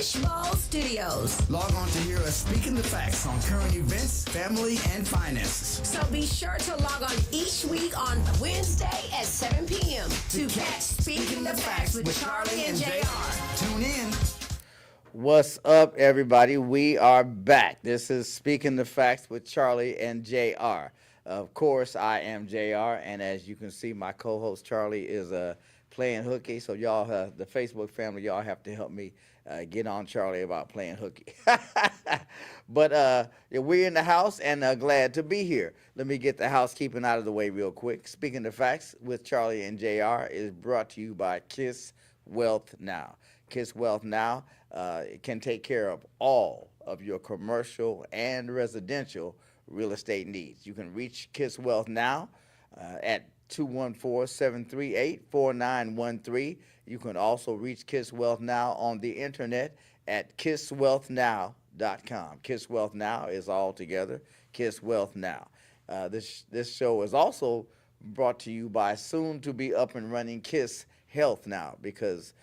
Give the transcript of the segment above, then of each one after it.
Fishbowl Studios. Log on to hear us speaking the facts on current events, family, and finances. So be sure to log on each week on Wednesday at 7 p.m. to catch Speaking the Facts with Charlie and JR. Tune in. What's up, everybody? We are back. This is Speaking the Facts with Charlie and JR. Of course, I am JR, and as you can see, my co-host Charlie is playing hooky. So y'all, the Facebook family, y'all have to help me get on Charlie about playing hooky. But we're in the house and glad to be here. Let me get the housekeeping out of the way real quick. Speaking the Facts with Charlie and JR is brought to you by Kiss Wealth Now. Kiss Wealth Now can take care of all of your commercial and residential real estate needs. You can reach Kiss Wealth Now at 214-738-4913. You can also reach Kiss Wealth Now on the internet at kisswealthnow.com. Kiss Wealth Now is all together, Kiss Wealth Now. This show is also brought to you by soon to be up and running Kiss Health Now, because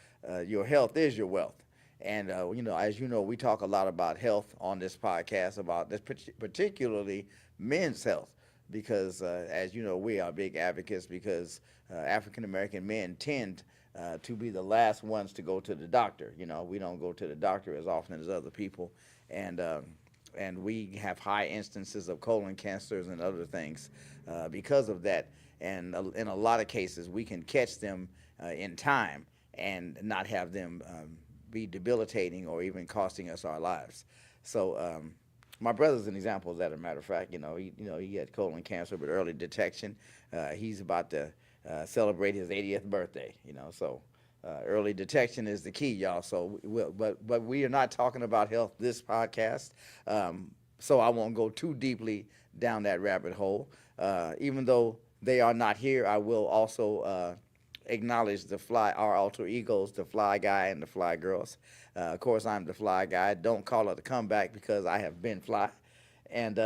your health is your wealth. And, as you know, we talk a lot about health on this podcast, about this particularly men's health, because, as you know, we are big advocates because African-American men tend to be the last ones to go to the doctor. You know, we don't go to the doctor as often as other people, and we have high instances of colon cancers and other things because of that. And in a lot of cases, we can catch them in time and not have them be debilitating or even costing us our lives. So my brother's an example of that, as a matter of fact. He had colon cancer, but early detection. He's about to celebrate his 80th birthday, so early detection is the key, y'all. So, but we are not talking about health this podcast, so I won't go too deeply down that rabbit hole. Even though they are not here, I will also acknowledge our alter egos, the Fly Guy and the Fly Girls. Of course, I'm the Fly Guy. Don't call it a comeback because I have been Fly. And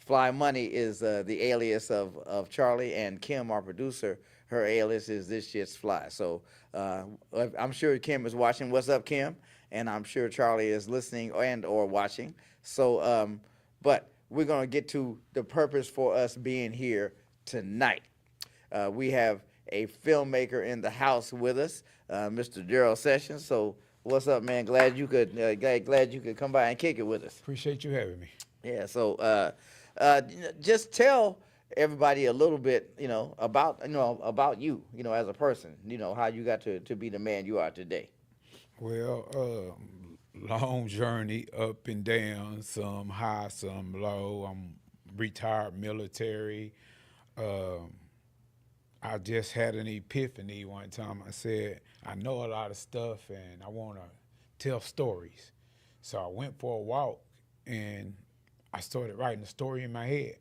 Fly Money is the alias of Charlie, and Kim, our producer, her alias is This Shit's Fly. So I'm sure Kim is watching. What's up, Kim? And I'm sure Charlie is listening and or watching. So, but we're going to get to the purpose for us being here tonight. We have a filmmaker in the house with us, Mr. Daryl Sessions. So what's up, man? Glad you could come by and kick it with us. Appreciate you having me. Yeah. So just tell everybody a little bit, about you, as a person, how you got to be the man you are today. Well, long journey, up and down, some high, some low. I'm retired military. I just had an epiphany one time. I said, I know a lot of stuff and I want to tell stories. So I went for a walk and I started writing a story in my head.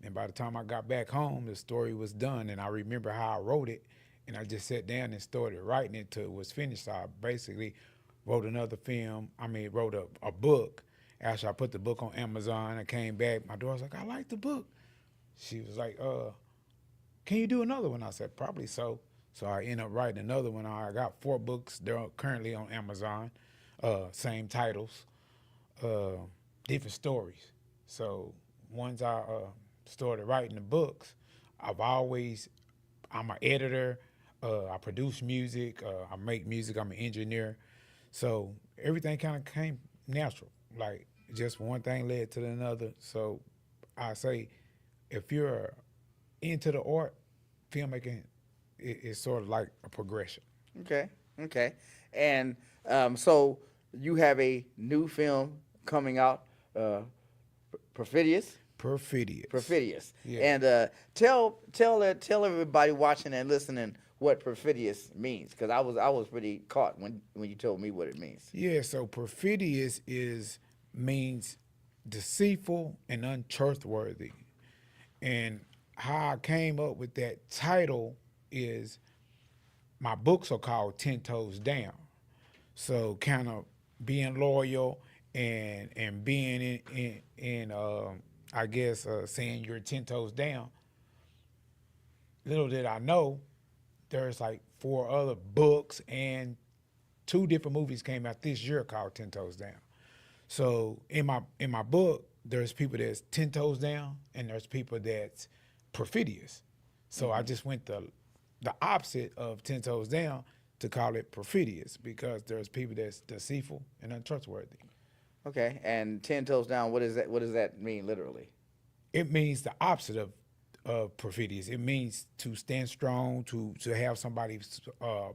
And by the time I got back home, the story was done. And I remember how I wrote it. And I just sat down and started writing it till it was finished. So I basically wrote wrote a book. After I put the book on Amazon, I came back. My daughter was like, I like the book. She was like, can you do another one? I said, probably so. So I ended up writing another one. I got 4 books. They're currently on Amazon, same titles, different stories. So once I started writing the books, I'm an editor, I produce music, I make music, I'm an engineer. So everything kind of came natural. Like just one thing led to another. So I say, if you're into the art, filmmaking is sort of like a progression. Okay. And so you have a new film coming out, Perfidious. Yeah. And tell everybody watching and listening what perfidious means, because I was pretty caught when you told me what it means. Yeah. So perfidious means deceitful and untrustworthy, and how I came up with that title is my books are called 10 Toes Down. So kind of being loyal and being in I guess saying you're 10 toes down. Little did I know there's like 4 other books and 2 different movies came out this year called 10 Toes Down. So in my book, there's people that's 10 toes down and there's people that's perfidious. So I just went the opposite of 10 toes down to call it perfidious, because there's people that's deceitful and untrustworthy. Okay, and 10 toes down, what is that? What does that mean literally? It means the opposite of perfidious. It means to stand strong, to have somebody's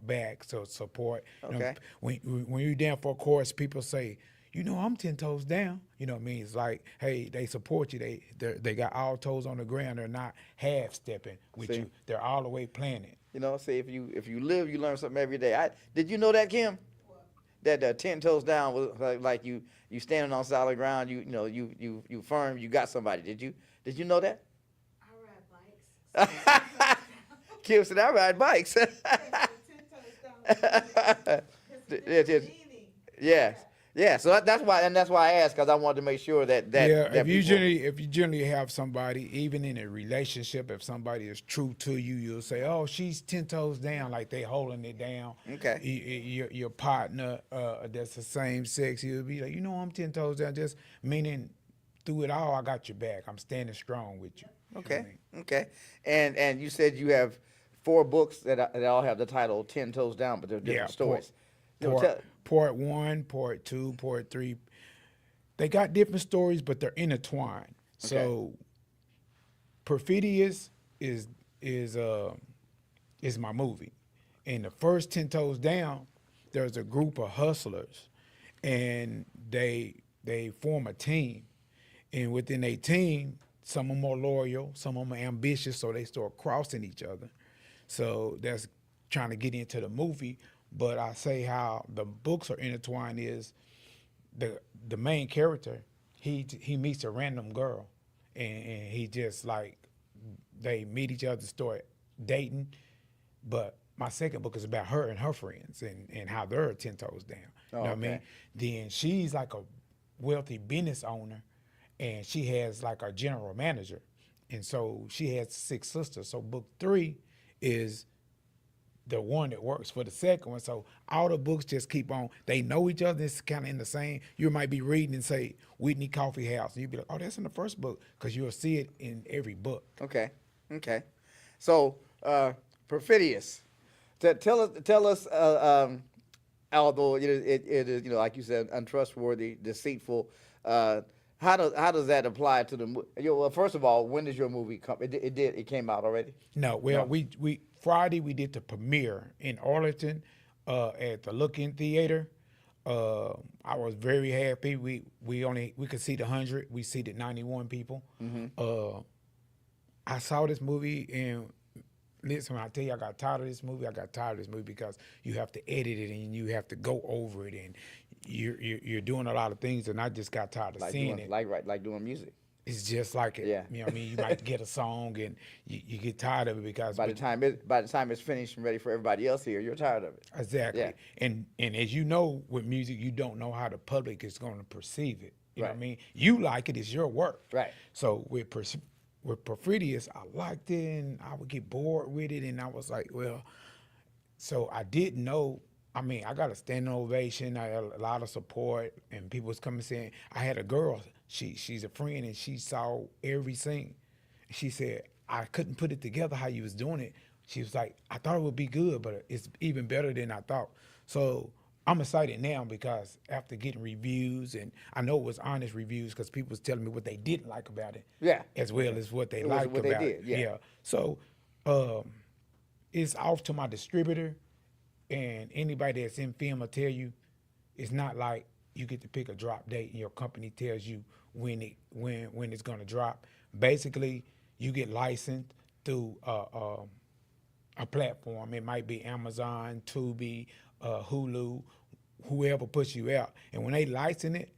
back, so support. You know, Okay. when you're down for a course, people say, you know, I'm 10 toes down. You know what I mean? It's like, hey, they support you. They got all toes on the ground. They're not half stepping with See? you. They're all the way planted. You know, say if you live, you learn something every day. Did you know that, Kim? That 10 toes down was like you standing on solid ground. You firm. You got somebody. Did you know that? I ride bikes. Kim said, "I ride bikes." 10 toes down. Yes. Yeah. So that's why I asked, because I wanted to make sure that Yeah, that if you generally have somebody, even in a relationship, if somebody is true to you, you'll say, "Oh, she's 10 toes down," like they holding it down. Okay. Your partner that's the same sex, you'll be like, I'm 10 toes down, just meaning through it all, I got your back. I'm standing strong with you. You know what I Okay. mean? Okay. And you said you have 4 books that all have the title 10 Toes Down, but they're different stories. Part 1, part 2, part 3. They got different stories, but they're intertwined. So, Perfidious is my movie. In the first 10 Toes Down, there's a group of hustlers, and they form a team. And within a team, some are more loyal, some of them are ambitious, so they start crossing each other. So that's trying to get into the movie. But I say how the books are intertwined is the main character, he meets a random girl, and he just like, they meet each other, start dating. But my second book is about her and her friends and how they're 10 toes down. You know what I mean? okay. Then she's like a wealthy business owner, and she has like a general manager. And so she has 6 sisters. So book 3 is the one that works for the second one. So all the books just keep on. They know each other. It's kind of in the same. You might be reading and say Whitney Coffee House, and you'd be like, oh, that's in the first book, because you'll see it in every book. Okay. So, Perfidious. Tell us. Although it is, like you said, untrustworthy, deceitful. How does that apply to the movie? Well, first of all, when does your movie come? It came out already? No, well, we Friday we did the premiere in Arlington at the Look-In Theater. I was very happy. We could seat 100. We seated 91 people. I saw this movie, and listen, when I tell you I got tired of this movie, because you have to edit it and you have to go over it, and you're doing a lot of things, and I just got tired of seeing it. Like doing music. It's just like it. Yeah. You know what I mean? You might get a song and you get tired of it because By the time it's finished and ready for everybody else here, you're tired of it. Exactly. Yeah. And as you know, with music, you don't know how the public is going to perceive it. You know what I Right. mean? You like it, it's your work. Right. So with Perfidious, I liked it, and I would get bored with it, and I was like, well, so I didn't know. I mean, I got a standing ovation. I had a lot of support, and people was coming saying, I had a girl, she's a friend, and she saw every scene. She said, I couldn't put it together how you was doing it. She was like, I thought it would be good, but it's even better than I thought. So I'm excited now, because after getting reviews, and I know it was honest reviews, because people was telling me what they didn't like about it, Yeah. as well as what they It was liked what they about did, it. yeah. So it's off to my distributor, and anybody that's in film will tell you, it's not like you get to pick a drop date and your company tells you when it's going to drop. Basically, you get licensed through a platform. It might be Amazon, Tubi, Hulu, whoever puts you out. And when they license it,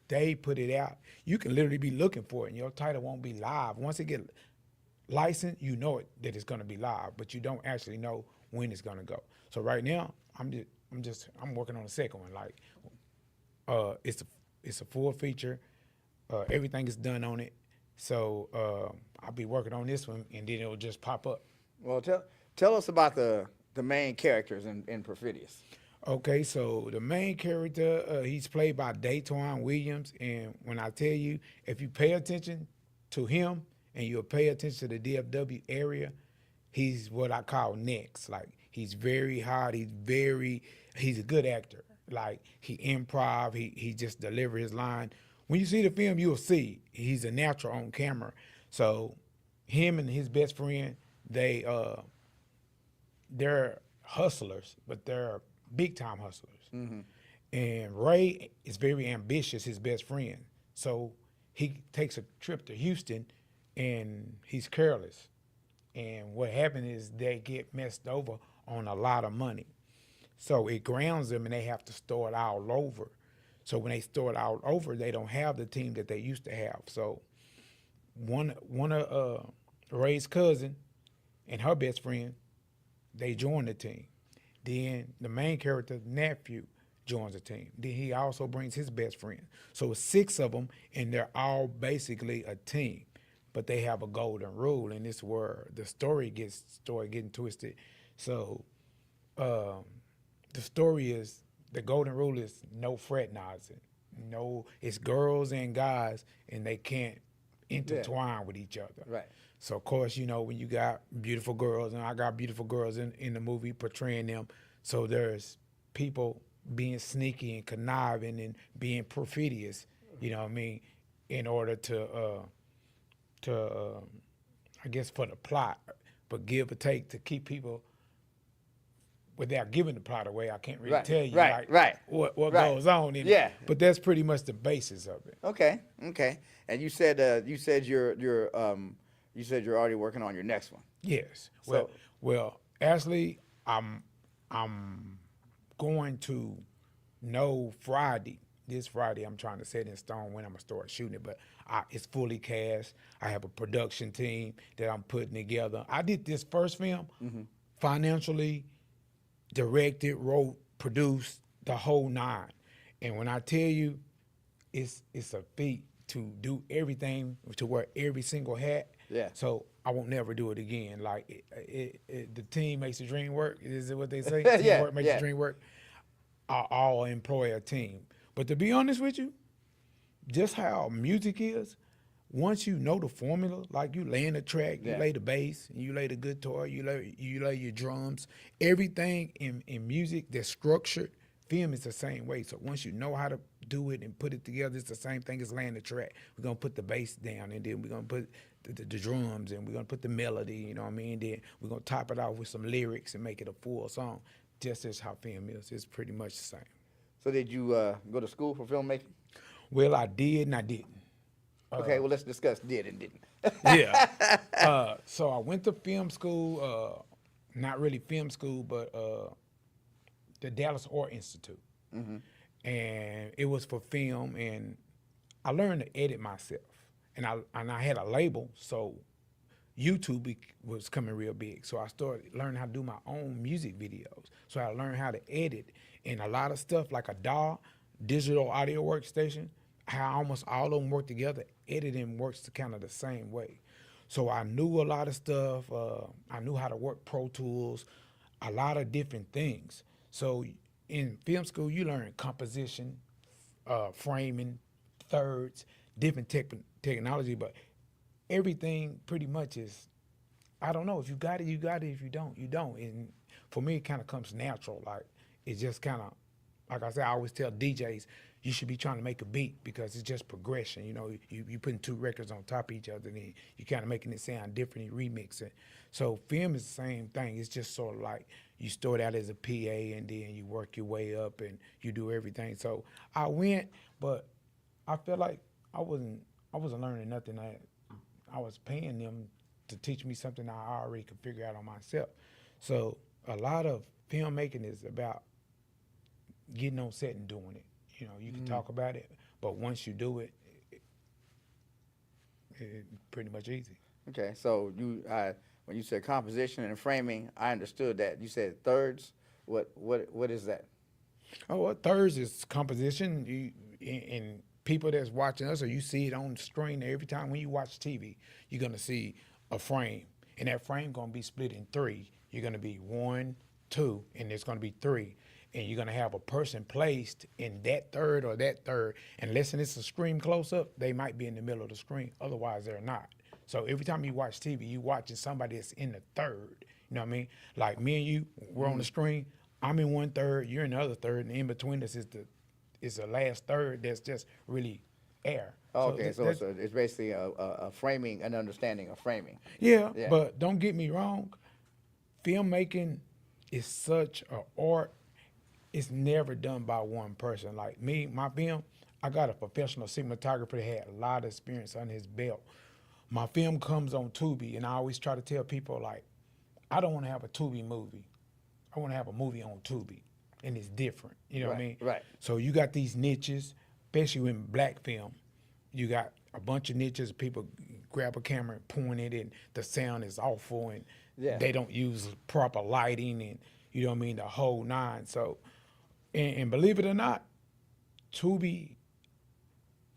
they put it out. You can literally be looking for it, and your title won't be live. Once it get licensed, you know it that it's going to be live, but you don't actually know when it's going to go. So right now, I'm working on the second one. Like, it's a full feature. Everything is done on it. So I'll be working on this one, and then it'll just pop up. Well, tell us about the main characters in Perfidious. Okay, so the main character, he's played by Dayton Williams, and when I tell you, if you pay attention to him and you'll pay attention to the DFW area, he's what I call next. Like he's very hot. He's a good actor. Like he improv. He just deliver his line. When you see the film, you'll see he's a natural on camera. So him and his best friend, they're hustlers, but they're big time hustlers. And Ray is very ambitious, his best friend. So he takes a trip to Houston and he's careless. And what happened is they get messed over on a lot of money. So it grounds them and they have to start all over. So when they start all over, they don't have the team that they used to have. So one of Ray's cousin and her best friend, they join the team. Then the main character's nephew joins the team. Then he also brings his best friend. So it's 6 of them, and they're all basically a team. But they have a golden rule, and it's where the story gets getting twisted. So the story is, the golden rule is no fraternizing. No, it's girls and guys, and they can't intertwine with each other. Right. So, of course, you know, when you got beautiful girls, and I got beautiful girls in the movie portraying them, so there's people being sneaky and conniving and being perfidious, you know what I mean, in order to I guess for the plot, but give or take to keep people, without giving the plot away, I can't really tell you what goes on in it. But that's pretty much the basis of it. Okay. And you said you're already working on your next one. Yes. So- Well, actually, I'm going to know this Friday, I'm trying to set in stone when I'm gonna start shooting it, but it's fully cast. I have a production team that I'm putting together. I did this first film financially, directed, wrote, produced, the whole 9. And when I tell you, it's a feat to do everything, to wear every single hat. Yeah. So I won't never do it again. Like the team makes the dream work. Is it what they say? Yeah, Teamwork makes yeah. the dream work. I'll employ a team. But to be honest with you, just how music is, once you know the formula, like you lay in the track, you lay the bass, and you lay the guitar, you lay your drums, everything in music that's structured, film is the same way. So once you know how to do it and put it together, it's the same thing as laying the track. We're gonna put the bass down, and then we're gonna put the drums, and we're gonna put the melody, you know what I mean? Then we're gonna top it off with some lyrics and make it a full song. Just as how film is. It's pretty much the same. So did you go to school for filmmaking? Well, I did and I didn't. Okay, well, let's discuss did and didn't. Yeah. So I went to film school, not really film school, but the Dallas Art Institute. And it was for film, and I learned to edit myself. And I had a label, so YouTube was coming real big. So I started learning how to do my own music videos. So I learned how to edit, and a lot of stuff like a DAW, digital audio workstation, how almost all of them work together. Editing works kind of the same way. So I knew a lot of stuff. I knew how to work Pro Tools, a lot of different things. So in film school, you learn composition, framing, thirds, different technology, but everything pretty much is, I don't know, if you got it, you got it. If you don't, you don't. And for me, it kind of comes natural. Like, it's just kind of, like I said, I always tell DJs, you should be trying to make a beat because it's just progression. You know, you putting 2 records on top of each other, and then you kind of making it sound different, you remix it. So film is the same thing. It's just sort of like you start out as a PA, and then you work your way up, and you do everything. So I went, but I felt like I wasn't learning nothing. I was paying them to teach me something I already could figure out on myself. So a lot of filmmaking is about getting on set and doing it. You know, you can talk about it, but once you do it, it's pretty much easy. Okay, so you when you said composition and framing, I understood that. You said thirds. What is that? Oh, well, thirds is composition. And people that's watching us, or you see it on the screen every time when you watch TV, you're gonna see a frame, and that frame gonna be split in 3. You're gonna be 1, 2, and there's gonna be 3. and you're gonna have a person placed in that third or that third. Unless it's a screen close up, they might be in the middle of the screen. Otherwise, they're not. So every time you watch TV, you watching somebody that's in the third. You know what I mean? Like me and you, we're on the screen. I'm in one third, you're in the other third, and in between us is the last third that's just really air. Okay, so it's basically a framing, an understanding of framing. Yeah, Yeah. but don't get me wrong. Filmmaking is such an art. It's never done by one person. Like me, my film, I got a professional cinematographer that had a lot of experience under his belt. My film comes on Tubi, and I always try to tell people, like, I don't want to have a Tubi movie. I want to have a movie on Tubi, and it's different. You know what I mean? Right. So you got these niches, especially in black film. You got a bunch of niches. People grab a camera and point it, and the sound is awful, and Yeah. they don't use proper lighting, and you know what I mean, the whole nine. So, and believe it or not, Tubi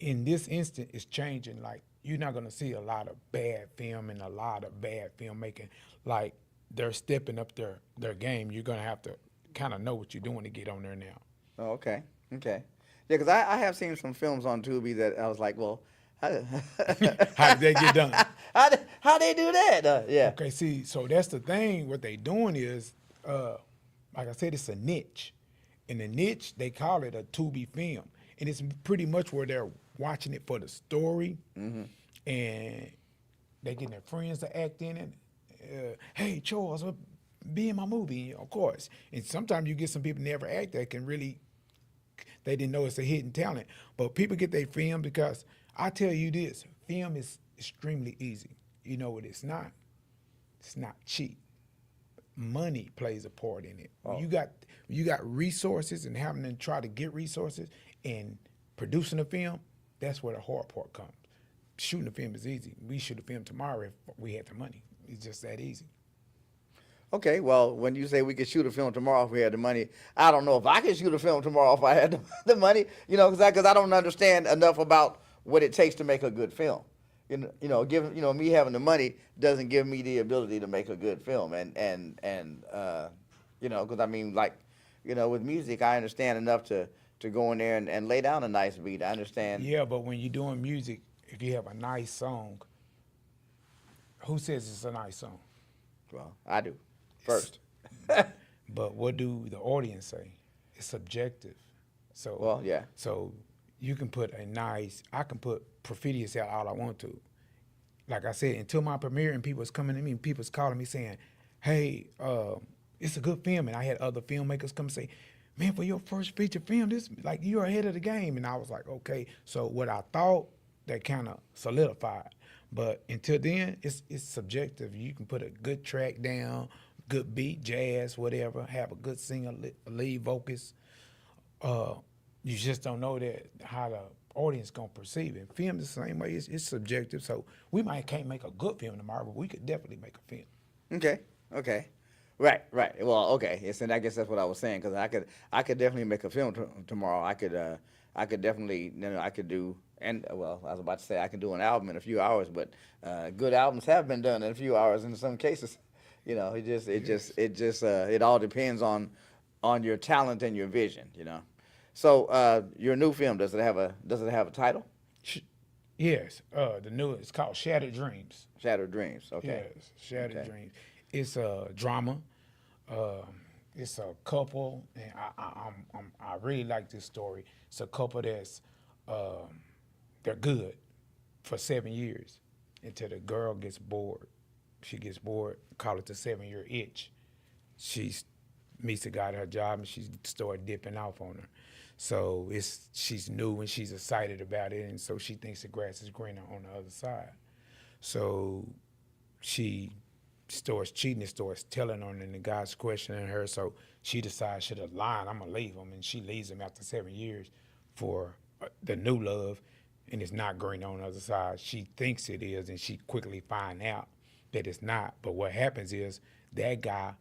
in this instant is changing. Like, you're not gonna see a lot of bad film and a lot of bad filmmaking. Like, they're stepping up their game. You're gonna have to kind of know what you're doing to get on there now. Oh, okay. Yeah, because I have seen some films on Tubi that I was like, well, how How did they get done? how they do that? Yeah. Okay, see, so that's the thing. What they doing is, like I said, it's a niche. In the niche, they call it a Tubi film. And it's pretty much where they're watching it for the story, and they getting their friends to act in it. Hey, Charles, be in my movie, of course. And sometimes you get some people never act that can really, they didn't know it's a hidden talent. But people get their film because I tell you this, film is extremely easy. You know what it's not? It's not cheap. Money plays a part in it. When you got resources and having to try to get resources and producing a film, that's where the hard part comes. Shooting a film is easy. We shoot a film tomorrow if we had the money. It's just that easy. Okay, well, when you say we could shoot a film tomorrow if we had the money, I don't know if I could shoot a film tomorrow if I had the money, you know, because I don't understand enough about what it takes to make a good film. Me having the money doesn't give me the ability to make a good film, and because I mean, like, with music, I understand enough to go in there and lay down a nice beat. I understand. Yeah, but when you're doing music, if you have a nice song, who says it's a nice song? Well, I do first. But what do the audience say? It's subjective. So Well, yeah. So you can put I can put Perfidious out all I want to. Like I said, until my premiere and people's coming to me and people's calling me saying, hey, it's a good film. And I had other filmmakers come and say, man, for your first feature film, this, like, you're ahead of the game. And I was like, okay. So what I thought, that kind of solidified. But until then, it's subjective. You can put a good track down, good beat, jazz, whatever, have a good singer, lead vocalist. You just don't know that how the audience gonna perceive it. Film the same way. It's subjective. So we can't make a good film tomorrow, but we could definitely make a film. Okay. Right. Well, okay. Yes, and I guess that's what I was saying, because I could definitely make a film tomorrow. I could definitely, I could do, and well, I was about to say I could do an album in a few hours, but good albums have been done in a few hours in some cases. It all depends on your talent and your vision. So your new film, does it have a title? Yes. The new, it's called Shattered Dreams. Shattered Dreams. Okay. Yes, Shattered Dreams. It's a drama. It's a couple, and I really like this story. It's a couple that's they're good for 7 years until the girl gets bored. She gets bored, call it the 7-year itch. She meets a guy at her job and she started dipping off on her. So she's new and she's excited about it, and so she thinks the grass is greener on the other side. So she starts cheating and starts telling on her, and the guy's questioning her. So she decides, should have lied, I'm gonna leave him, and she leaves him after 7 years for the new love, and it's not green on the other side. She thinks it is, and she quickly finds out that it's not. But what happens is that guy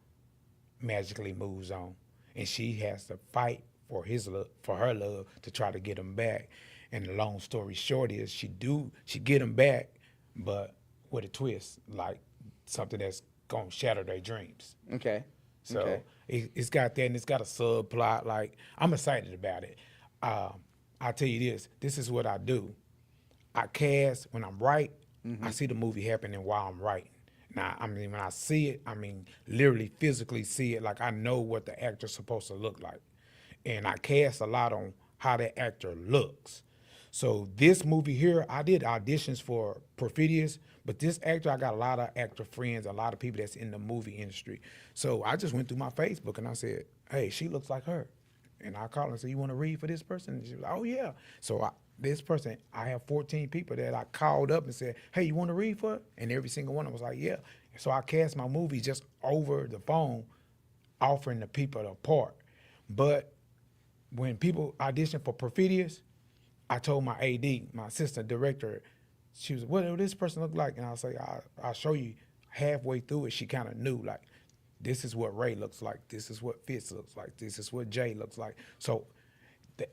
magically moves on, and she has to fight for his love, for her love, to try to get him back. And the long story short is she get him back, but with a twist, like something that's gonna shatter their dreams. Okay. So Okay. it's got that, and it's got a subplot. Like, I'm excited about it. I'll tell you this. This is what I do. I cast when I'm right. I see the movie happening while I'm writing. Now, I mean, when I see it, I mean, literally physically see it. Like, I know what the actor's supposed to look like. And I cast a lot on how that actor looks. So this movie here, I did auditions for Perfidious, but this actor, I got a lot of actor friends, a lot of people that's in the movie industry. So I just went through my Facebook and I said, hey, she looks like her. And I called her and said, you want to read for this person? And she was like, oh, yeah. So this person, I have 14 people that I called up and said, hey, you want to read for it? And every single one of them was like, yeah. So I cast my movie just over the phone, offering the people the part. But when people audition for Perfidious, I told my AD, my assistant director, she was, what does this person look like? And I was like, I'll show you. Halfway through it, she kind of knew, like, this is what Ray looks like. This is what Fitz looks like. This is what Jay looks like. So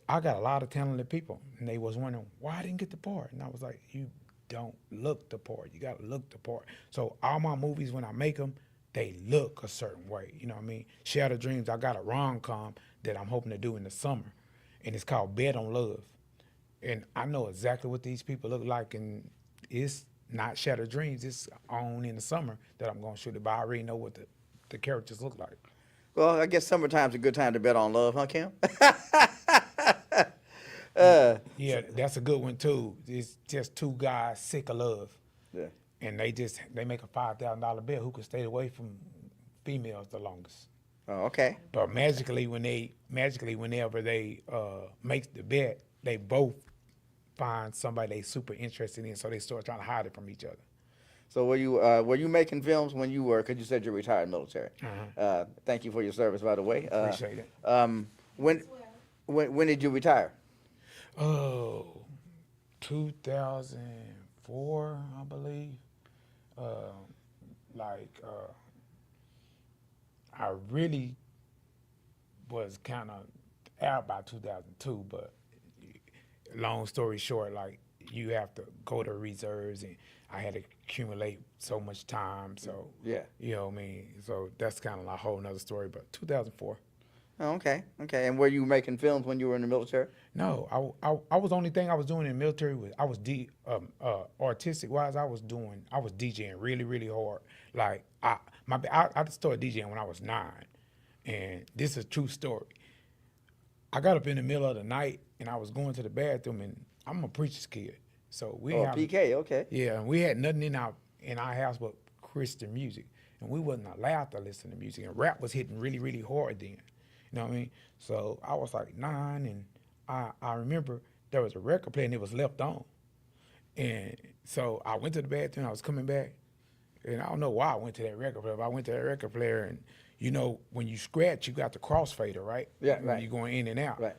I got a lot of talented people, and they was wondering why I didn't get the part. And I was like, you don't look the part. You got to look the part. So all my movies, when I make them, they look a certain way. You know what I mean? Shattered Dreams, I got a rom-com that I'm hoping to do in the summer, and it's called Bet on Love. And I know exactly what these people look like, and it's not Shattered Dreams. It's on in the summer that I'm going to shoot it, but I already know what the characters look like. Well, I guess summertime's a good time to bet on love, huh, Kim? Yeah, that's a good one too. It's just two guys sick of love. Yeah. And they make a $5,000 bet who can stay away from females the longest. Oh, okay. But magically whenever they make the bet, they both find somebody they super interested in, so they start trying to hide it from each other. So were you making films when you were? Because you said you're retired military. Thank you for your service, by the way. Appreciate it. When did you retire? Oh, 2004, I believe. I really was kind of out by 2002, but long story short, like, you have to go to reserves, and I had to accumulate so much time. So, Yeah. you know what I mean? So that's kind of a whole nother story, but 2004. Oh, okay. And were you making films when you were in the military? No, I was, only thing I was doing in the military was I was artistic wise, I was DJing really, really hard. Like, I started DJing when I was 9, and this is a true story. I got up in the middle of the night and I was going to the bathroom, and I'm a preacher's kid, so we Oh, have, PK, okay. yeah, and we had nothing in our house but Christian music, and we wasn't allowed to listen to music, and rap was hitting really, really hard then. You know what I mean? So I was like 9, and I remember there was a record player and it was left on. And so I went to the bathroom, I was coming back, and I don't know why I went to that record player, but I went to that record player, and you know, when you scratch, you got the crossfader, right? Yeah, When right. you're going in and out. Right.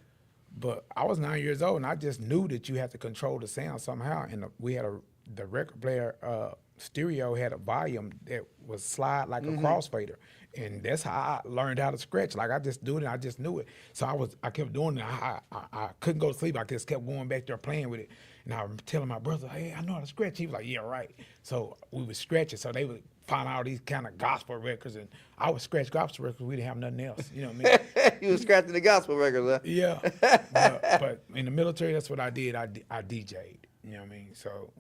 But I was 9 years old, and I just knew that you had to control the sound somehow. And we had the record player stereo had a volume that was slide like a crossfader, and that's how I learned how to scratch. Like, I just do it, and I just knew it. So I kept doing it. I couldn't go to sleep. I just kept going back there playing with it. And I was telling my brother, hey, I know how to scratch. He was like, yeah, right. So we would scratch it. So they would find out these kind of gospel records, and I would scratch gospel records. We didn't have nothing else. You know what I mean? You was scratching the gospel records, huh? Yeah. but in the military, that's what I did. I DJ'd. You know what I mean? So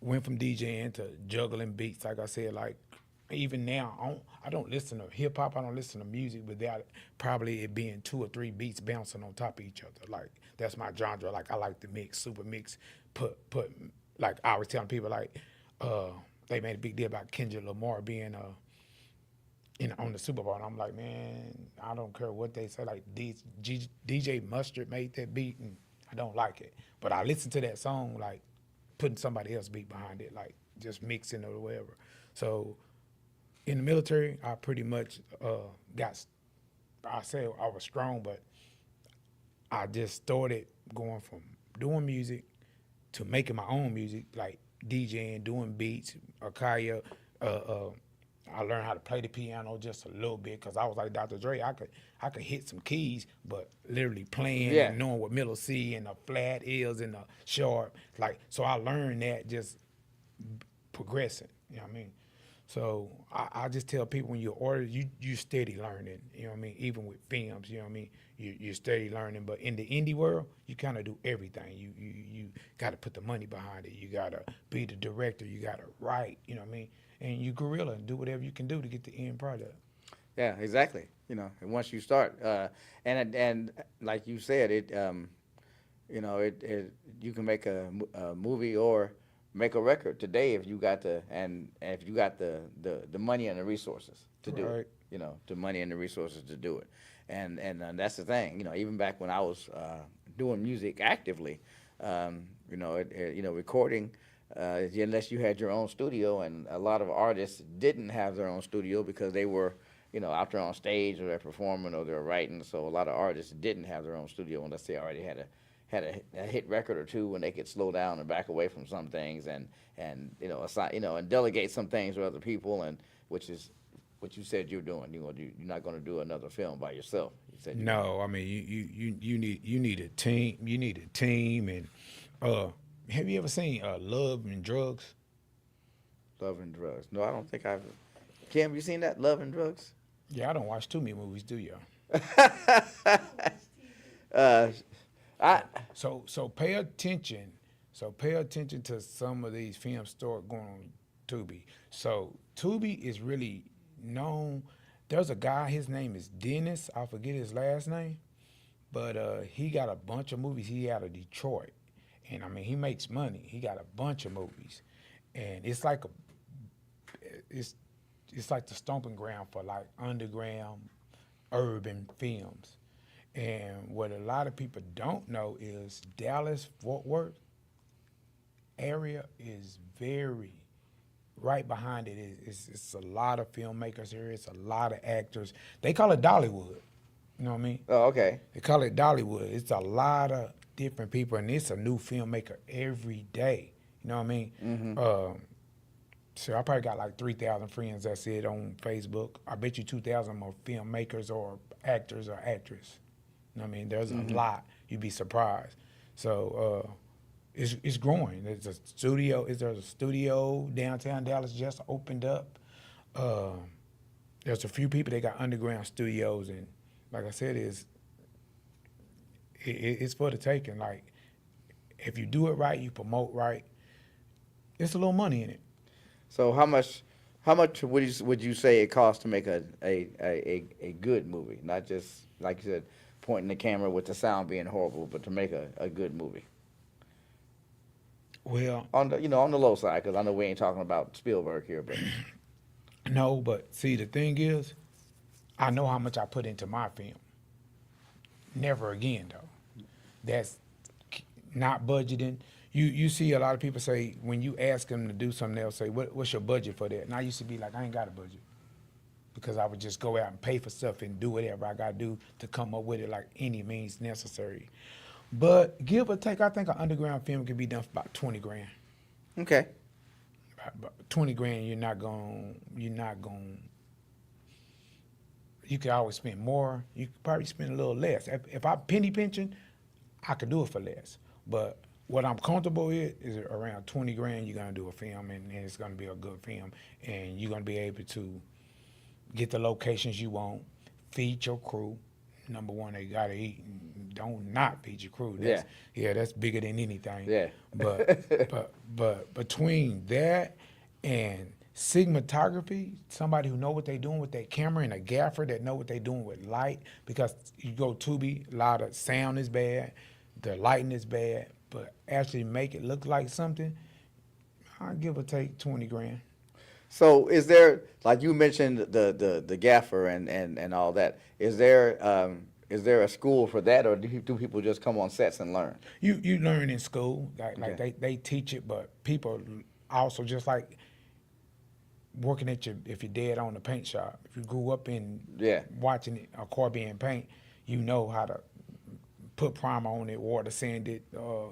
went from DJing to juggling beats. Like I said, like, even now, I don't listen to hip hop. I don't listen to music without probably it being 2 or 3 beats bouncing on top of each other. Like, that's my genre. Like, I like to mix, super mix, put. Like, I was telling people, like, they made a big deal about Kendrick Lamar being on the Super Bowl, and I'm like, man, I don't care what they say. Like, DJ Mustard made that beat, and I don't like it. But I listen to that song, like, putting somebody else's beat behind it, like, just mixing or whatever. So in the military, I pretty much I say I was strong, but I just started going from doing music to making my own music, like DJing, doing beats, Akaya. I learned how to play the piano just a little bit, because I was like Dr. Dre. I could hit some keys, but literally playing Yeah. and knowing what middle C and the flat is and the sharp, like, so I learned that just progressing. You know what I mean? So I just tell people when you order, you steady learning. You know what I mean? Even with films, you know what I mean? You're steady learning. But in the indie world, you kind of do everything. You got to put the money behind it. You got to be the director. You got to write. You know what I mean? And you guerrilla and do whatever you can do to get the end product. Yeah, exactly. You know, and once you start, and like you said, you know, it you can make a movie or make a record today if you got the if you got the money and the resources to do Right. it. You know, the money and the resources to do it, and that's the thing. You know, even back when I was doing music actively, you know, you know, recording. Unless you had your own studio, and a lot of artists didn't have their own studio because they were, you know, out there on stage or they're performing or they're writing. So a lot of artists didn't have their own studio unless they already had a hit record or two, when they could slow down and back away from some things and you know, assign, you know, and delegate some things to other people, and which is what you said you're doing. You're not going to do another film by yourself. You said No, I mean you need a team. You need a team. And have you ever seen Love and Drugs? Love and Drugs. No, I don't think I've. Kim, you seen that, Love and Drugs? Yeah, I don't watch too many movies, do y'all? So pay attention. So pay attention to some of these films start going on Tubi. So Tubi is really known. There's a guy, his name is Dennis. I forget his last name, but he got a bunch of movies. He out of Detroit, and I mean he makes money. He got a bunch of movies, and it's like it's like the stomping ground for like underground urban films. And what a lot of people don't know is Dallas, Fort Worth area is very, right behind it is it's a lot of filmmakers here. It's a lot of actors. They call it Dollywood. You know what I mean? Oh, okay. They call it Dollywood. It's a lot of different people, and it's a new filmmaker every day. You know what I mean? Mm-hmm. So I probably got like 3,000 friends that's it on Facebook. I bet you 2,000 more filmmakers or actors or actresses. You know what I mean? There's a lot. You'd be surprised. So it's growing. There's a studio downtown Dallas just opened up. There's a few people that got underground studios, and like I said, it's for the taking. Like if you do it right, you promote right. It's a little money in it. So how much would you say it costs to make a good movie? Not just, like you said, pointing the camera with the sound being horrible, but to make a good movie. Well, On the low side, because I know we ain't talking about Spielberg here, but no, but see, the thing is, I know how much I put into my film. Never again, though. That's not budgeting. You see a lot of people say, when you ask them to do something, they'll say, what's your budget for that? And I used to be like, I ain't got a budget. Because I would just go out and pay for stuff and do whatever I got to do to come up with it, like any means necessary. But give or take, I think an underground film can be done for about 20 grand. okay. About 20 grand, you could always spend more. You could probably spend a little less. If I'm penny pinching, I could do it for less. But what I'm comfortable with is around 20 grand, you're gonna do a film, and it's gonna be a good film, and you're gonna be able to get the locations you want, feed your crew. Number one, they gotta eat. Don't not feed your crew. That's bigger than anything. Yeah. But between that and cinematography, somebody who know what they're doing with their camera, and a gaffer that know what they're doing with light, because you go Tubi, a lot of sound is bad, the lighting is bad, but actually make it look like something, I'll give or take 20 grand. So is there, like you mentioned, the gaffer and all that? Is there a school for that, or do people just come on sets and learn? You learn in school, like Okay. they teach it, but people also, just like working at if you're dead on the paint shop. If you grew up in watching a car being paint, you know how to put primer on it, water sand it,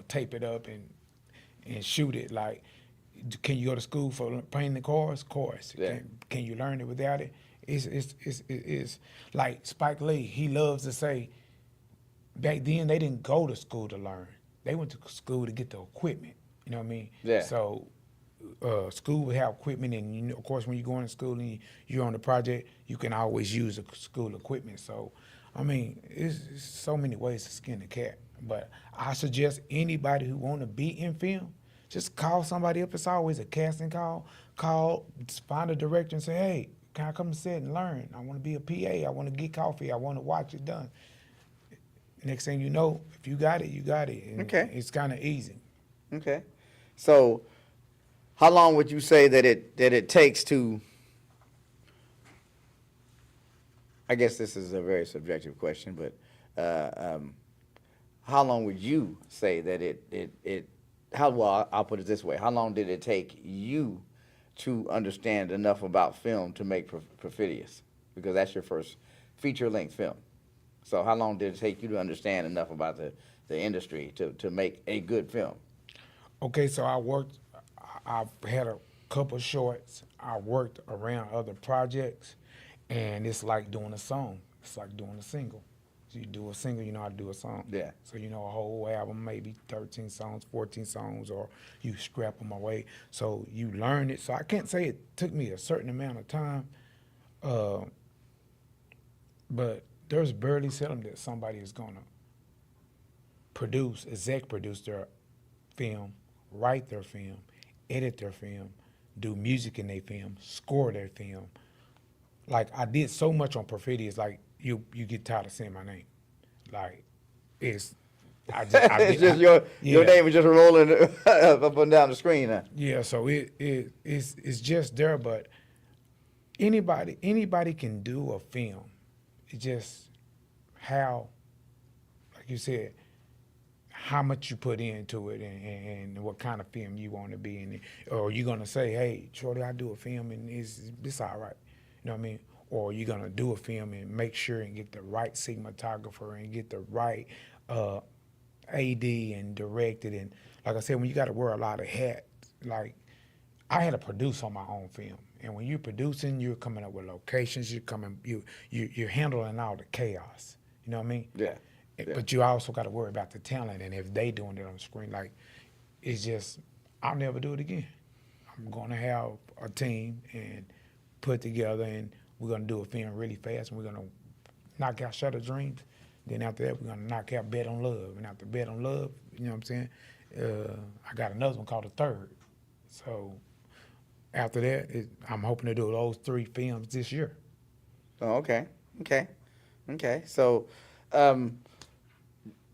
tape it up, and shoot it. Like, can you go to school for painting cars? Of course. Yeah. Can you learn it without it? It's like Spike Lee. He loves to say, back then they didn't go to school to learn. They went to school to get the equipment. You know what I mean? Yeah. So school will have equipment, and you know, of course, when you go into school and you're on the project, you can always use the school equipment. So, I mean, it's so many ways to skin a cat. But I suggest anybody who want to be in film, just call somebody up. It's always a casting call. Call, find a director and say, hey, can I come and sit and learn? I want to be a PA. I want to get coffee. I want to watch it done. Next thing you know, if you got it, you got it. And Okay. it's kind of easy. Okay. So, how long would you say that it takes to? I guess this is a very subjective question, but how long would you say that it? How well? I'll put it this way: how long did it take you to understand enough about film to make Perfidious? Because that's your first feature-length film. So, how long did it take you to understand enough about the industry to make a good film? Okay, so I've had a couple shorts. I worked around other projects, and it's like doing a song. It's like doing a single. So you do a single, you know how to do a song. Yeah. So you know a whole album, maybe 13 songs, 14 songs, or you scrap them away. So you learn it. So I can't say it took me a certain amount of time, but there's barely seldom that somebody is gonna exec produce their film, write their film, edit their film, do music in their film, score their film. Like I did so much on Perfidious, like you get tired of saying my name. Like it's It's just your name is just rolling up and down the screen. Huh? Yeah, so it's just there, but anybody can do a film. It's just how, like you said, how much you put into it and what kind of film you want to be in. Or you're going to say, hey, Shorty, I do a film and it's all right. You know what I mean? Or you're going to do a film and make sure and get the right cinematographer and get the right AD and direct it. And like I said, when you got to wear a lot of hats, like I had to produce on my own film. And when you're producing, you're coming up with locations, you're handling all the chaos. You know what I mean? Yeah. But you also got to worry about the talent, and if they doing it on the screen, like, it's just, I'll never do it again. I'm going to have a team and put together, and we're going to do a film really fast, and we're going to knock out Shutter Dreams. Then after that, we're going to knock out Bet on Love. And after Bet on Love, you know what I'm saying, I got another one called The Third. So after that, I'm hoping to do those 3 films this year. Oh, okay. So,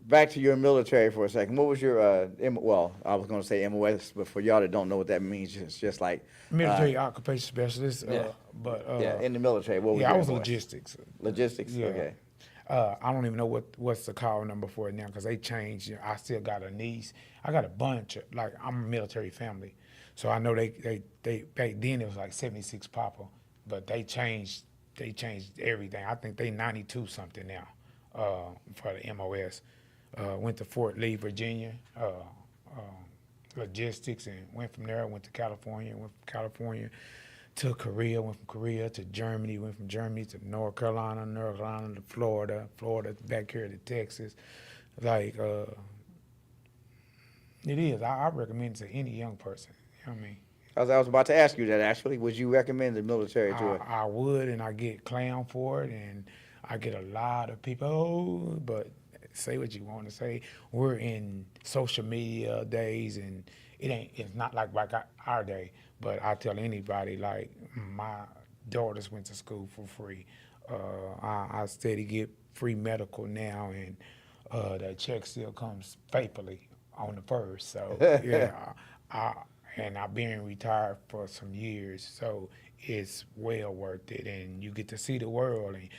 back to your military for a second. What was your well, I was going to say MOS, but for y'all that don't know what that means, it's just like Military occupation specialist. yeah. But in the military. What was yeah, your I was MOS? logistics. Logistics. Yeah. Okay. I don't even know what's the call number for it now because they changed. You know, I still got a niece. I got a bunch of, like, I'm a military family, so I know they back then it was like 76 Papa, but they changed everything. I think they 92 something now for the MOS. Went to Fort Lee, Virginia, logistics, and went from there. Went to California. Went from California to Korea. Went from Korea to Germany. Went from Germany to North Carolina to Florida. Florida back here to Texas. Like it is. I recommend it to any young person. You know what I mean? I was about to ask you that actually. Would you recommend the military to it? I would, and I get clowned for it, and I get a lot of people. Oh, but say what you want to say. We're in social media days, and it's not like our day. But I tell anybody, like, my daughters went to school for free. I steady get free medical now, and that check still comes faithfully on the first. So yeah, and I've been retired for some years, so it's well worth it. And you get to see the world, and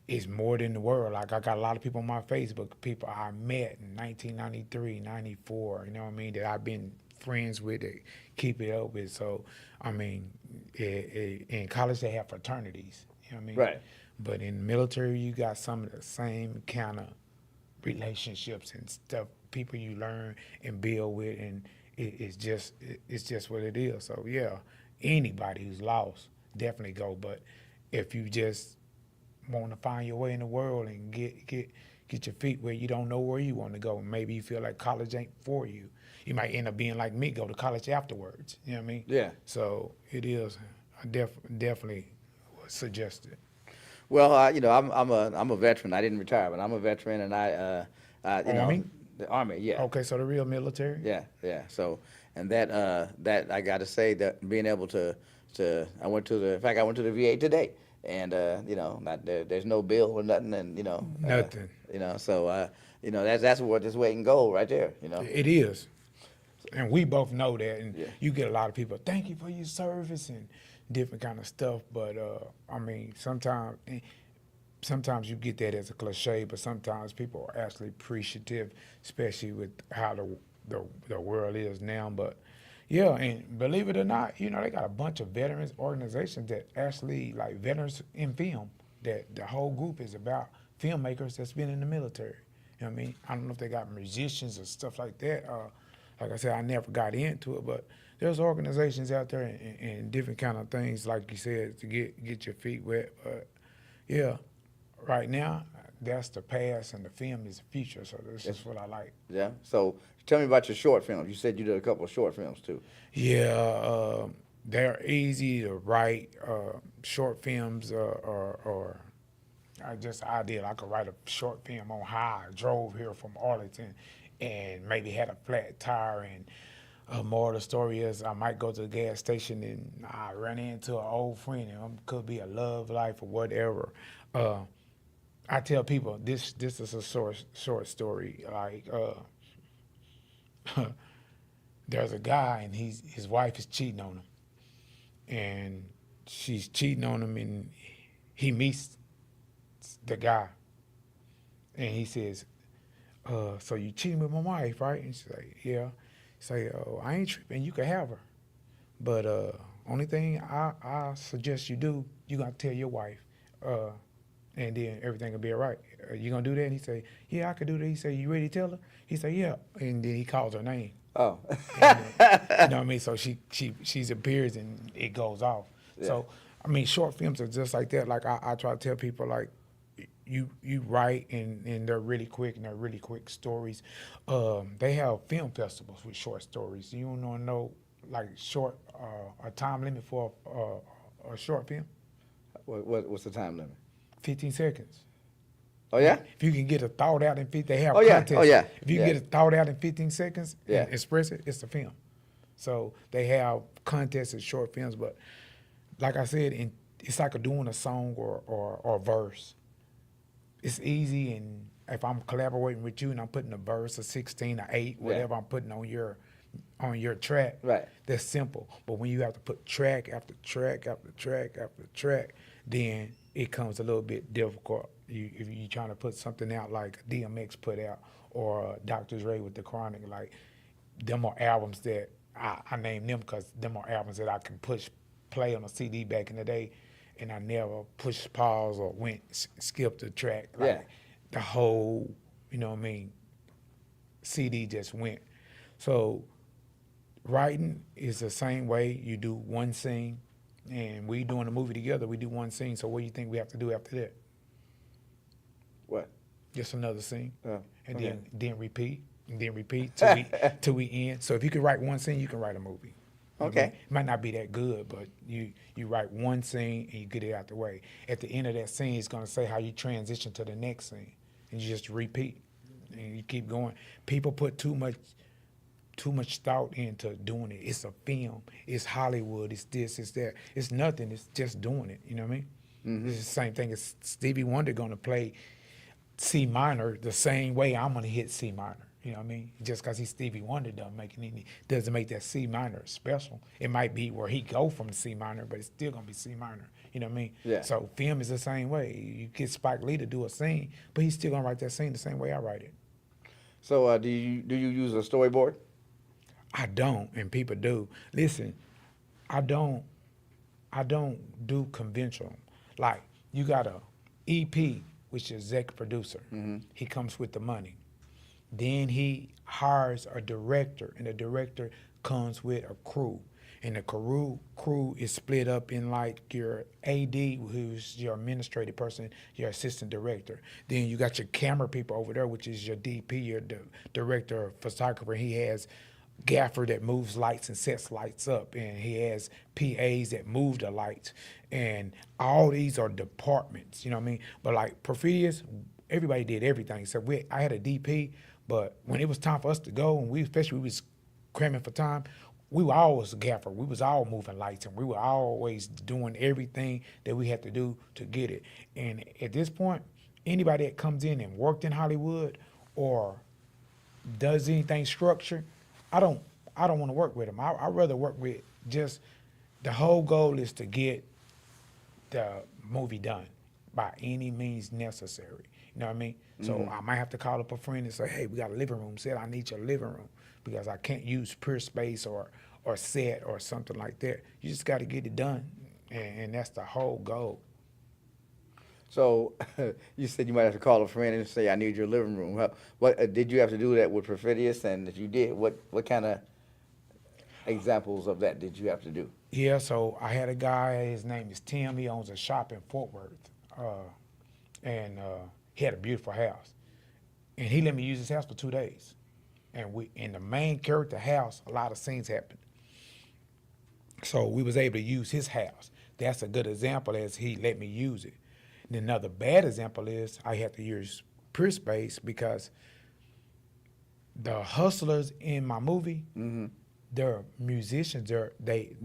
it's more than the world. Like, I got a lot of people on my Facebook, people I met in 1993, 94, you know what I mean, that I've been friends with, that keep it up with. So, I mean, in college they have fraternities, you know what I mean? Right. But in the military, you got some of the same kind of relationships and stuff, people you learn and build with, and it's just what it is. So yeah, anybody who's lost, definitely go. But if you just want to find your way in the world and get your feet where you don't know where you want to go. Maybe you feel like college ain't for you. You might end up being like me, go to college afterwards. You know what I mean? Yeah. So it is. I definitely would suggest it. Well, I'm a veteran. I didn't retire, but I'm a veteran, and Army? The Army, yeah. Okay, so the real military. Yeah. So, and that I got to say that being able to I went to the VA today, and there's no bill or nothing, and Nothing. So that's what this weight and gold right there. It is. And we both know that, and Yeah. you get a lot of people, thank you for your service and different kind of stuff. But I mean, sometimes you get that as a cliche, but sometimes people are actually appreciative, especially with how the world is now. But yeah, and believe it or not, they got a bunch of veterans organizations that actually like veterans in film. That the whole group is about filmmakers that's been in the military. You know what I mean? I don't know if they got musicians or stuff like that. Like I said, I never got into it, but there's organizations out there and different kind of things, like you said, to get your feet wet. But yeah, right now, that's the past and the film is the future, so this is what I like. Yeah. So tell me about your short films. You said you did a couple of short films too. Yeah, they're easy to write. Short films or I could write a short film on how I drove here from Arlington and maybe had a flat tire, and more of the story is I might go to the gas station and I run into an old friend, and it could be a love life or whatever. I tell people this is a short story. Like there's a guy and his wife is cheating on him, and she's cheating on him, and he meets the guy, and he says, so you cheating with my wife, right? And she's like, yeah. Say, oh, I ain't tripping, you can have her. But only thing I suggest you do, you got to tell your wife, and then everything will be all right. You gonna do that? And he say, yeah, I could do that. He say, you ready to tell her? He say, yeah. And then he calls her name. Oh. And, you know what I mean? So she appears and it goes off. Yeah. So, I mean, short films are just like that. Like I try to tell people, like, you write and they're really quick and they're really quick stories. They have film festivals with short stories. You don't know like a time limit for a short film? What's the time limit? 15 seconds. Oh yeah. If you can get a thought out in 15, they have Oh, yeah. contests. Oh, yeah. If you can get a thought out in 15 seconds Yeah. and express it, it's a film. So they have contests in short films, but like I said, it's like doing a song or a verse. It's easy, and if I'm collaborating with you and I'm putting a verse, a 16, a 8, whatever I'm putting on your track, Right. that's simple. But when you have to put track after track after track after track, then it comes a little bit difficult. If you're trying to put something out like DMX put out or Dr. Dre with The Chronic, like them are albums that I name them because them are albums that I can push play on a CD back in the day, and I never pushed pause or skipped a track. Like Yeah. the whole, CD just went. So writing is the same way. You do one scene, and we doing a movie together, we do one scene. So what do you think we have to do after that? What? Just another scene, Oh, and okay. then repeat, and then repeat till we end. So if you can write one scene, you can write a movie. Okay. It might not be that good, but you write one scene and you get it out the way. At the end of that scene, it's gonna say how you transition to the next scene, and you just repeat, and you keep going. People put too much thought into doing it. It's a film. It's Hollywood. It's this. It's that. It's nothing. It's just doing it. You know what I mean? Mm-hmm. It's the same thing as Stevie Wonder gonna play C minor the same way I'm gonna hit C minor. You know what I mean? Just because he's Stevie Wonder doesn't make that C minor special. It might be where he go from the C minor, but it's still gonna be C minor. You know what I mean? Yeah. So film is the same way. You get Spike Lee to do a scene, but he's still gonna write that scene the same way I write it. So do you use a storyboard? I don't, and people do. Listen, I don't do conventional. Like, you got a EP, which is executive producer. Mm-hmm. He comes with the money. Then he hires a director, and the director comes with a crew. And the crew is split up in like your AD, who's your administrative person, your assistant director. Then you got your camera people over there, which is your DP, your director of photographer. He has gaffer that moves lights and sets lights up, and he has PAs that move the lights. And all these are departments, you know what I mean? But like Perfidious, everybody did everything. So I had a DP, but when it was time for us to go, and we was cramming for time, we were always a gaffer. We was all moving lights, and we were always doing everything that we had to do to get it. And at this point, anybody that comes in and worked in Hollywood or does anything structured, I don't want to work with them. I'd rather work with just the whole goal is to get the movie done by any means necessary. You know what I mean? So I might have to call up a friend and say, hey, we got a living room set. I need your living room because I can't use pure space or set or something like that. You just got to get it done, and that's the whole goal. So you said you might have to call a friend and say, I need your living room. Well, what did you have to do that with Perfidious? And if you did, what kind of examples of that did you have to do? Yeah, so I had a guy, his name is Tim. He owns a shop in Fort Worth, and he had a beautiful house. And he let me use his house for 2 days. And in the main character house, a lot of scenes happened. So we was able to use his house. That's a good example as he let me use it. And another bad example is I had to use pure space because the hustlers in my movie, they're musicians. The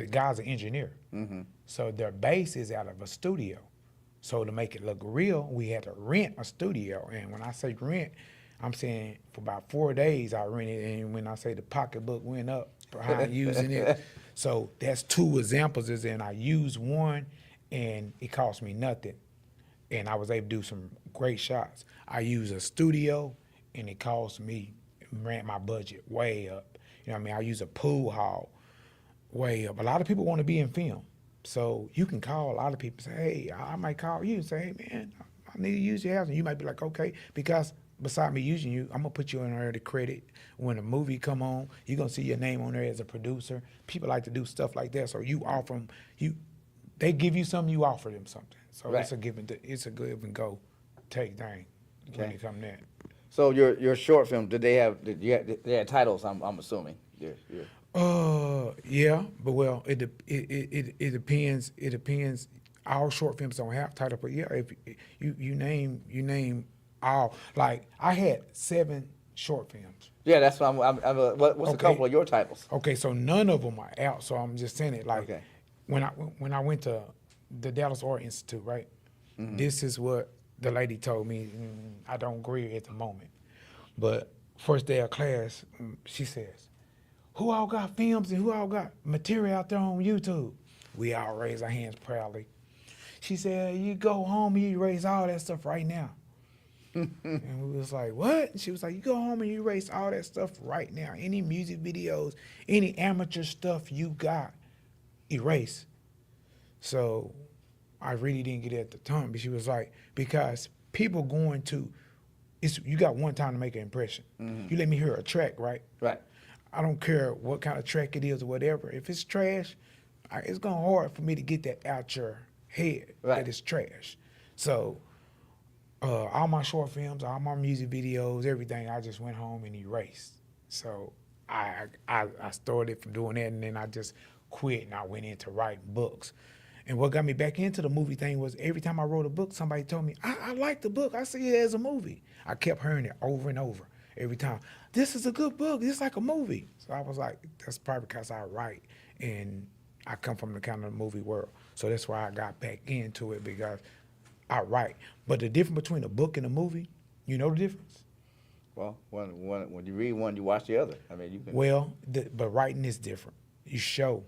guy's an engineer. So their bass is out of a studio. So to make it look real, we had to rent a studio. And when I say rent, I'm saying for about 4 days I rented, and when I say the pocketbook went up behind using it. So that's 2 examples, is in I used one and it cost me nothing. And I was able to do some great shots. I used a studio and it cost me, ran my budget way up. You know what I mean? I use a pool hall way up. A lot of people want to be in film. So you can call a lot of people and say, hey, I might call you and say, hey, man, I need to use your house. And you might be like, okay, because beside me using you, I'm going to put you in there to credit. When a movie come on, you're going to see your name on there as a producer. People like to do stuff like that. So you offer them, they give you something, you offer them something. So Right. it's a give and go take thing when it come to that. So your short film, they had titles? I'm assuming. Yeah, but well, it depends. It depends. All short films don't have title, but yeah, if you name all. Like I had 7 short films. Yeah, that's what what's a Okay. couple of your titles? Okay, so none of them are out. So I'm just saying it like Okay. when I went to the Dallas Art Institute, right? This is what the lady told me. I don't agree at the moment, but first day of class, she says, who all got films and who all got material out there on YouTube? We all raised our hands proudly. She said, you go home and you erase all that stuff right now. And we was like, what? And she was like, you go home and you erase all that stuff right now. Any music videos, any amateur stuff you got, erase. So I really didn't get it at the time, but she was like, because people going to, you got one time to make an impression. You let me hear a track, right? Right. I don't care what kind of track it is or whatever. If it's trash, it's going to be hard for me to get that out your head Right. that it's trash. So all my short films, all my music videos, everything, I just went home and erased. So I started from doing that, and then I just quit and I went into writing books. And what got me back into the movie thing was every time I wrote a book, somebody told me, I like the book. I see it as a movie. I kept hearing it over and over. Every time, this is a good book. It's like a movie. So I was like, that's probably because I write and I come from the kind of movie world. So that's why I got back into it, because I write. But the difference between a book and a movie, you know the difference? Well, when you read one, you watch the other. I mean, you can. Well, but writing is different. You show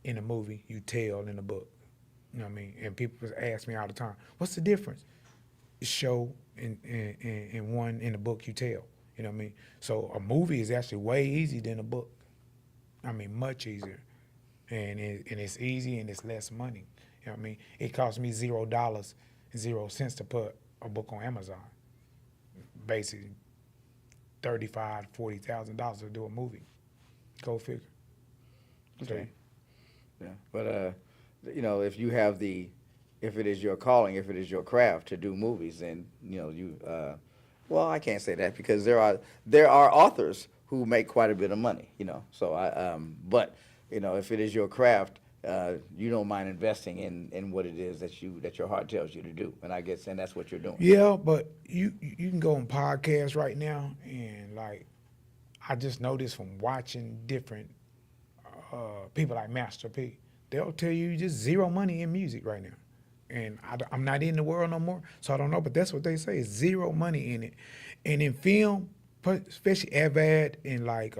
in a movie, you tell in a book. You know what I mean? And people ask me all the time, what's the difference? You show in one, in the book you tell. You know what I mean? So a movie is actually way easier than a book. I mean, much easier. And it's easy and it's less money. You know what I mean? It cost me $0, 0 cents to put a book on Amazon. Basically, $35,000, $40,000 to do a movie. Go figure. Okay. Yeah, but you know, if it is your calling, if it is your craft to do movies, then you know well, I can't say that because there are authors who make quite a bit of money, you know. So but you know, if it is your craft, you don't mind investing in what it is that your heart tells you to do, and I guess that's what you're doing. Yeah, but you can go on podcasts right now, and like I just noticed from watching different people like Master P, they'll tell you just zero money in music right now. And I'm not in the world no more, so I don't know, but that's what they say, is zero money in it. And in film, especially AVAD and like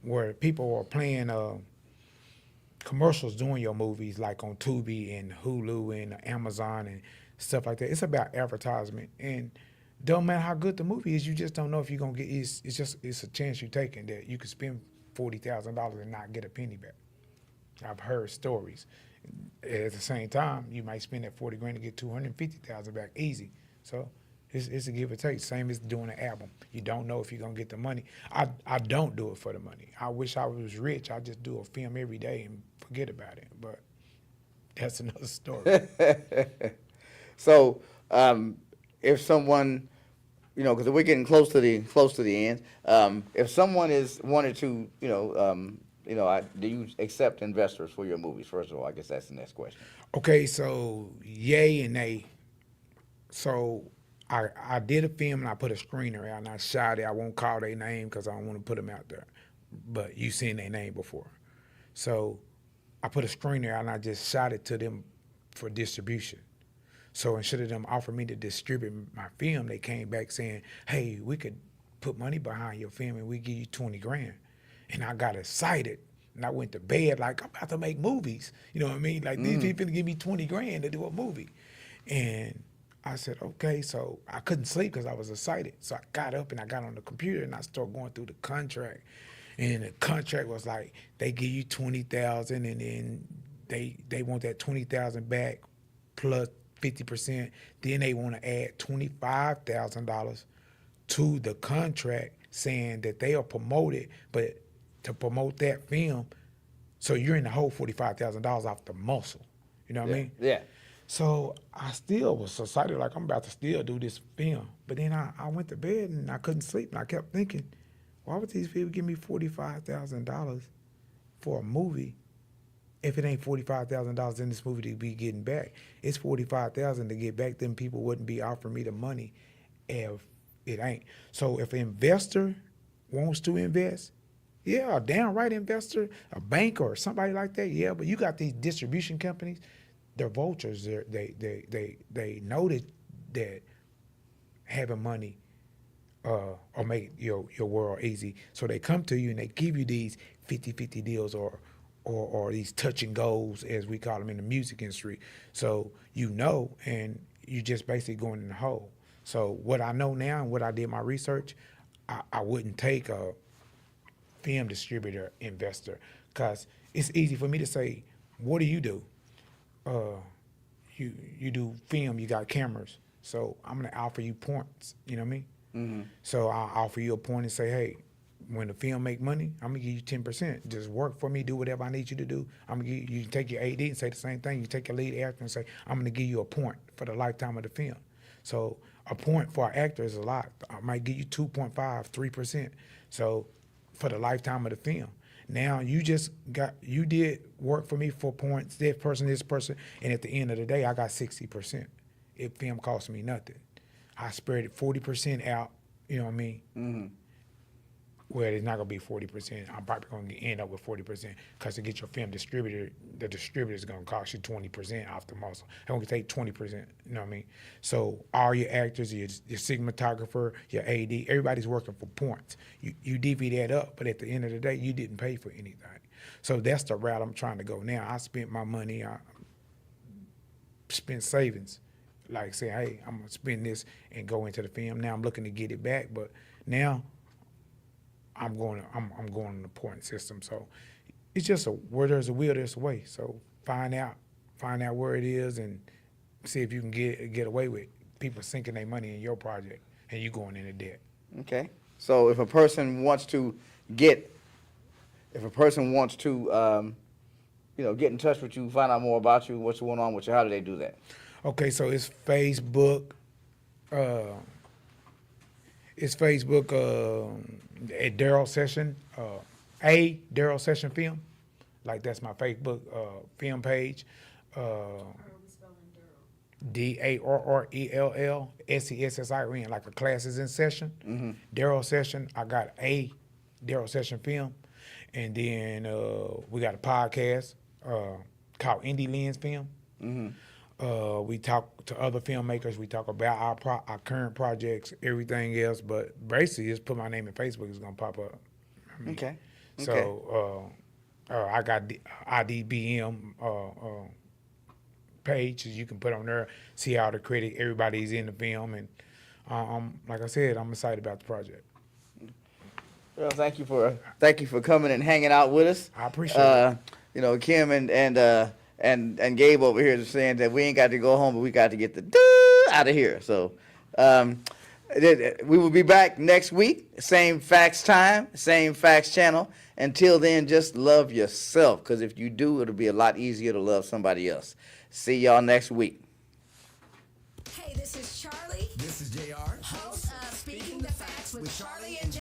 where people are playing commercials doing your movies, like on Tubi and Hulu and Amazon and stuff like that. It's about advertisement, and don't matter how good the movie is, you just don't know if you're gonna get. It's a chance you're taking that you could spend $40,000 and not get a penny back. I've heard stories. At the same time, you might spend that $40,000 to get $250,000 back easy. So it's a give or take. Same as doing an album. You don't know if you're gonna get the money. I don't do it for the money. I wish I was rich. I just do a film every day and forget about it. But that's another story. So if someone, you know, because we're getting close to the end, if someone wanted to, do you accept investors for your movies? First of all, I guess that's the next question. Okay, so yay and nay. So I did a film and I put a screener out and I shot it. I won't call their name because I don't want to put them out there, but you seen their name before. So I put a screener out and I just shot it to them for distribution. So instead of them offering me to distribute my film, they came back saying, hey, we could put money behind your film and we give you $20,000. And I got excited and I went to bed like, I'm about to make movies. You know what I mean? Like these people give me $20,000 to do a movie. And I said, okay, so I couldn't sleep because I was excited. So I got up and I got on the computer and I started going through the contract. And the contract was like, they give you $20,000 and then they want that $20,000 back plus 50%. Then they want to add $25,000 to the contract saying that they are promoted, but to promote that film, so you're in the whole $45,000 off the muscle. You know what I mean? Yeah. So I still was excited, like I'm about to still do this film. But then I went to bed and I couldn't sleep, and I kept thinking, why would these people give me $45,000 for a movie if it ain't $45,000 in this movie to be getting back? It's $45,000 to get back. Then people wouldn't be offering me the money if it ain't. So if an investor wants to invest, yeah, a downright investor, a bank or somebody like that, yeah. But you got these distribution companies, they're vultures. They know that having money or make your world easy. So they come to you and they give you these 50-50 deals or these touch and goes, as we call them in the music industry. So you know, and you just basically going in the hole. So what I know now and what I did my research, I wouldn't take a film distributor investor, because it's easy for me to say, what do? You do film, you got cameras, so I'm gonna offer you points, you know what I mean? Mm-hmm. So I'll offer you a point and say, hey, when the film make money, I'm gonna give you 10%. Just work for me, do whatever I need you to do. I'm gonna give you take your AD and say the same thing. You take your lead actor and say, I'm gonna give you a point for the lifetime of the film. So a point for an actor is a lot. I might give you 2.5, 3%. So for the lifetime of the film. Now you did work for me for points, this person, and at the end of the day, I got 60%. If film cost me nothing. I spread it 40% out, you know what I mean? Mm-hmm. Well, it's not gonna be 40%. I'm probably gonna end up with 40% because to get your film distributed, the distributor is gonna cost you 20% off the muscle. I'm gonna take 20%, you know what I mean? So all your actors, your cinematographer, your AD, everybody's working for points. You divvy that up, but at the end of the day, you didn't pay for anything. So that's the route I'm trying to go now. I spent my money, I spent savings, like say, hey, I'm gonna spend this and go into the film. Now I'm looking to get it back, but now I'm going in the point system. So it's just where there's a will, there's a way. So find out where it is and see if you can get away with people sinking their money in your project and you going into debt. Okay. So if a person wants to get, if a person wants to, get in touch with you, find out more about you, what's going on with you, how do they do that? Okay, so it's Facebook. At Daryl Session, Daryl Session Film. Like that's my Facebook film page. Or are we spelling DARRELLSESSION, like a class is in session. Daryl Session. I got a Daryl Session Film, and then we got a podcast called Indie Lens Film. We talk to other filmmakers. We talk about our current projects, everything else. But basically, just put my name in Facebook, it's gonna pop up. Okay. So I got the IDBM page that you can put on there, see all the credit, everybody's in the film, and like I said, I'm excited about the project. Well, thank you for coming and hanging out with us. I appreciate it. Kim and Gabe over here is saying that we ain't got to go home, but we got to get the out of here. So we will be back next week, same facts time, same facts channel. Until then, just love yourself, because if you do, it'll be a lot easier to love somebody else. See y'all next week. Hey, this is Charlie, This is JR. host of Speaking the Facts with Charlie and